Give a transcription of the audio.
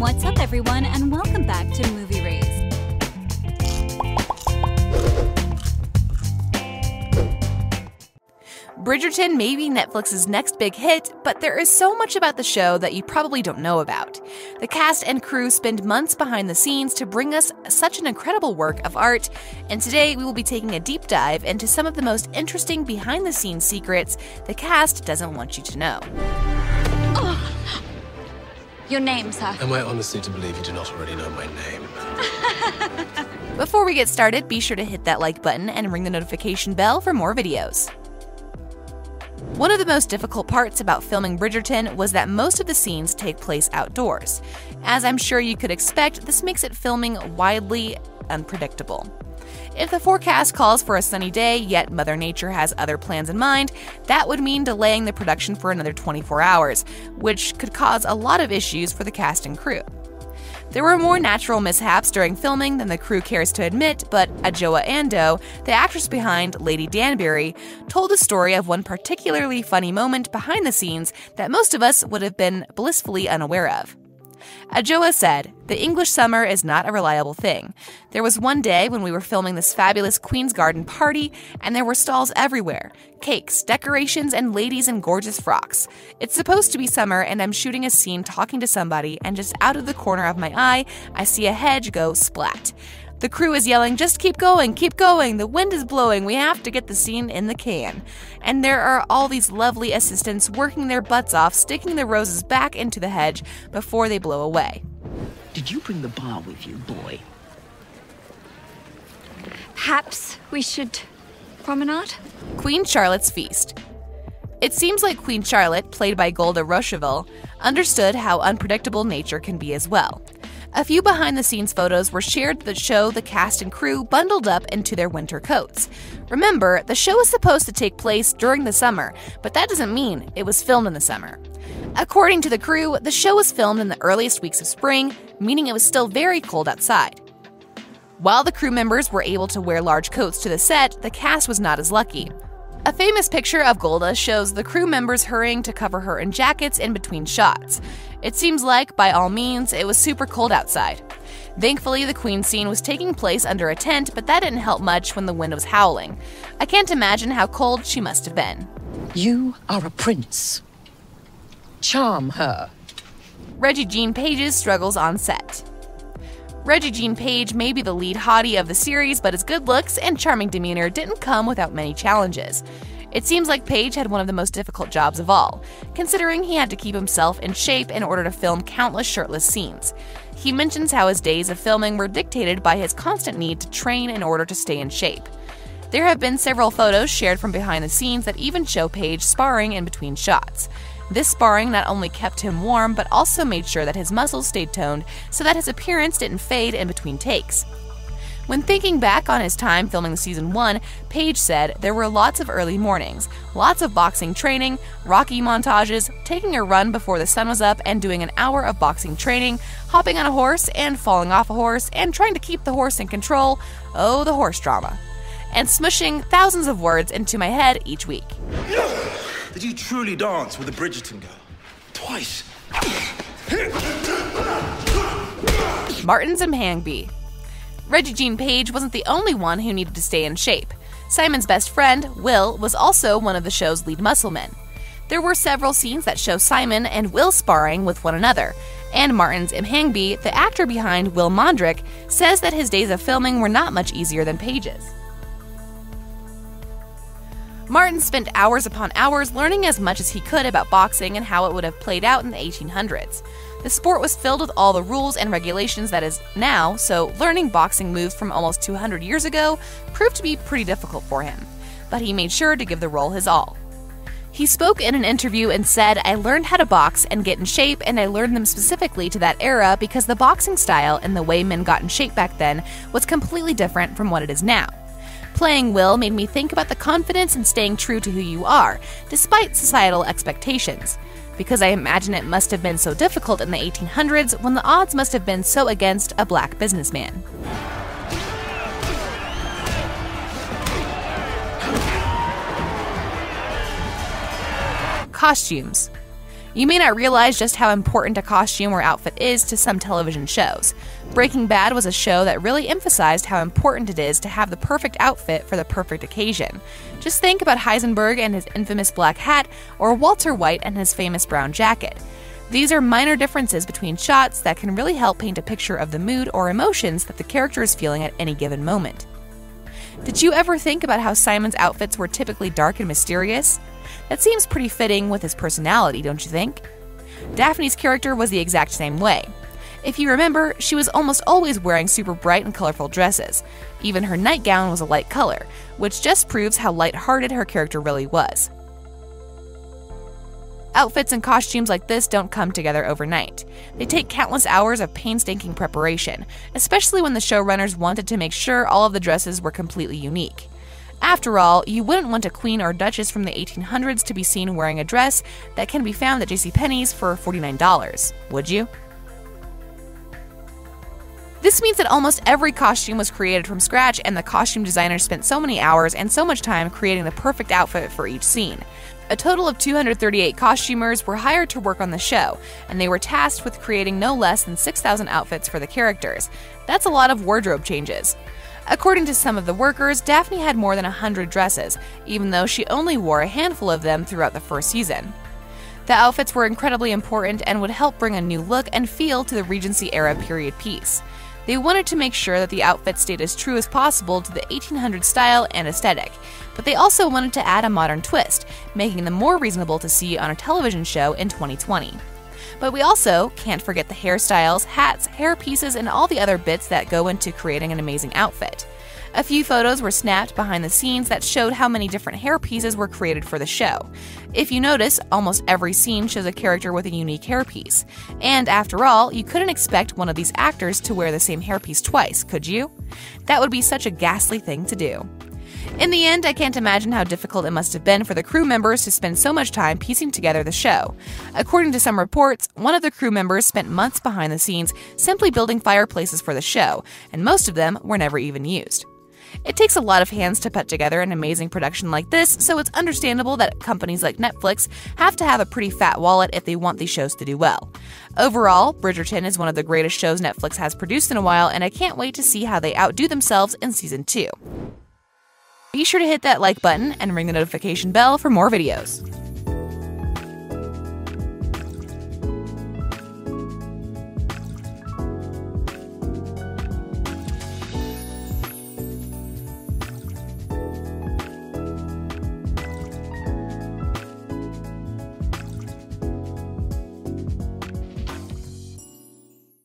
What's up, everyone, and welcome back to Movie Raised. Bridgerton may be Netflix's next big hit, but there is so much about the show that you probably don't know about. The cast and crew spend months behind the scenes to bring us such an incredible work of art, and today we will be taking a deep dive into some of the most interesting behind-the-scenes secrets the cast doesn't want you to know. Your name, sir? Am I honestly to believe you do not already know my name? Before we get started, be sure to hit that like button and ring the notification bell for more videos. One of the most difficult parts about filming Bridgerton was that most of the scenes take place outdoors. As I'm sure you could expect, this makes it filming wildly unpredictable. If the forecast calls for a sunny day, yet Mother Nature has other plans in mind, that would mean delaying the production for another 24 hours, which could cause a lot of issues for the cast and crew. There were more natural mishaps during filming than the crew cares to admit, but Adjoa Andoh, the actress behind Lady Danbury, told the story of one particularly funny moment behind the scenes that most of us would have been blissfully unaware of. Adjoa said, "The English summer is not a reliable thing. There was one day when we were filming this fabulous Queen's Garden party, and there were stalls everywhere. Cakes, decorations, and ladies in gorgeous frocks. It's supposed to be summer, and I'm shooting a scene talking to somebody, and just out of the corner of my eye, I see a hedge go splat. The crew is yelling, 'Just keep going, the wind is blowing, we have to get the scene in the can.' And there are all these lovely assistants working their butts off, sticking the roses back into the hedge before they blow away." Did you bring the bar with you, boy? Perhaps we should promenade? Queen Charlotte's Feast. It seems like Queen Charlotte, played by Golda Rosheuvel, understood how unpredictable nature can be as well. A few behind-the-scenes photos were shared that show the cast and crew bundled up into their winter coats. Remember, the show is supposed to take place during the summer, but that doesn't mean it was filmed in the summer. According to the crew, the show was filmed in the earliest weeks of spring, meaning it was still very cold outside. While the crew members were able to wear large coats to the set, the cast was not as lucky. A famous picture of Golda shows the crew members hurrying to cover her in jackets in between shots. It seems like, by all means, it was super cold outside. Thankfully, the Queen scene was taking place under a tent, but that didn't help much when the wind was howling. I can't imagine how cold she must have been. You are a prince. Charm her. Regé-Jean Page's struggles on set. Regé-Jean Page may be the lead hottie of the series, but his good looks and charming demeanor didn't come without many challenges. It seems like Page had one of the most difficult jobs of all, considering he had to keep himself in shape in order to film countless shirtless scenes. He mentions how his days of filming were dictated by his constant need to train in order to stay in shape. There have been several photos shared from behind the scenes that even show Page sparring in between shots. This sparring not only kept him warm, but also made sure that his muscles stayed toned so that his appearance didn't fade in between takes. When thinking back on his time filming Season 1, Page said there were lots of early mornings, lots of boxing training, Rocky montages, taking a run before the sun was up and doing an hour of boxing training, hopping on a horse and falling off a horse and trying to keep the horse in control, oh, the horse drama, and smushing thousands of words into my head each week. Did you truly dance with a Bridgerton girl? Twice. Martin Zimhangbe. Regé-Jean Page wasn't the only one who needed to stay in shape. Simon's best friend, Will, was also one of the show's lead musclemen. There were several scenes that show Simon and Will sparring with one another, and Martin Zimhangbe, the actor behind Will Mondrick, says that his days of filming were not much easier than Page's. Martin spent hours upon hours learning as much as he could about boxing and how it would have played out in the 1800s. The sport was filled with all the rules and regulations that is now, so learning boxing moves from almost 200 years ago proved to be pretty difficult for him. But he made sure to give the role his all. He spoke in an interview and said, "I learned how to box and get in shape, and I learned them specifically to that era because the boxing style and the way men got in shape back then was completely different from what it is now. Playing Will made me think about the confidence in staying true to who you are, despite societal expectations. Because I imagine it must have been so difficult in the 1800s when the odds must have been so against a black businessman." Costumes. You may not realize just how important a costume or outfit is to some television shows. Breaking Bad was a show that really emphasized how important it is to have the perfect outfit for the perfect occasion. Just think about Heisenberg and his infamous black hat, or Walter White and his famous brown jacket. These are minor differences between shots that can really help paint a picture of the mood or emotions that the character is feeling at any given moment. Did you ever think about how Simon's outfits were typically dark and mysterious? That seems pretty fitting with his personality, don't you think? Daphne's character was the exact same way. If you remember, she was almost always wearing super bright and colorful dresses. Even her nightgown was a light color, which just proves how lighthearted her character really was. Outfits and costumes like this don't come together overnight. They take countless hours of painstaking preparation, especially when the showrunners wanted to make sure all of the dresses were completely unique. After all, you wouldn't want a queen or duchess from the 1800s to be seen wearing a dress that can be found at JCPenney's for $49, would you? This means that almost every costume was created from scratch, and the costume designers spent so many hours and so much time creating the perfect outfit for each scene. A total of 238 costumers were hired to work on the show, and they were tasked with creating no less than 6,000 outfits for the characters. That's a lot of wardrobe changes. According to some of the workers, Daphne had more than 100 dresses, even though she only wore a handful of them throughout the first season. The outfits were incredibly important and would help bring a new look and feel to the Regency-era period piece. They wanted to make sure that the outfit stayed as true as possible to the 1800s style and aesthetic, but they also wanted to add a modern twist, making them more reasonable to see on a television show in 2020. But we also can't forget the hairstyles, hats, hair pieces, and all the other bits that go into creating an amazing outfit. A few photos were snapped behind the scenes that showed how many different hair pieces were created for the show. If you notice, almost every scene shows a character with a unique hairpiece. And after all, you couldn't expect one of these actors to wear the same hairpiece twice, could you? That would be such a ghastly thing to do. In the end, I can't imagine how difficult it must have been for the crew members to spend so much time piecing together the show. According to some reports, one of the crew members spent months behind the scenes simply building fireplaces for the show, and most of them were never even used. It takes a lot of hands to put together an amazing production like this, so it's understandable that companies like Netflix have to have a pretty fat wallet if they want these shows to do well. Overall, Bridgerton is one of the greatest shows Netflix has produced in a while, and I can't wait to see how they outdo themselves in Season 2. Be sure to hit that like button and ring the notification bell for more videos.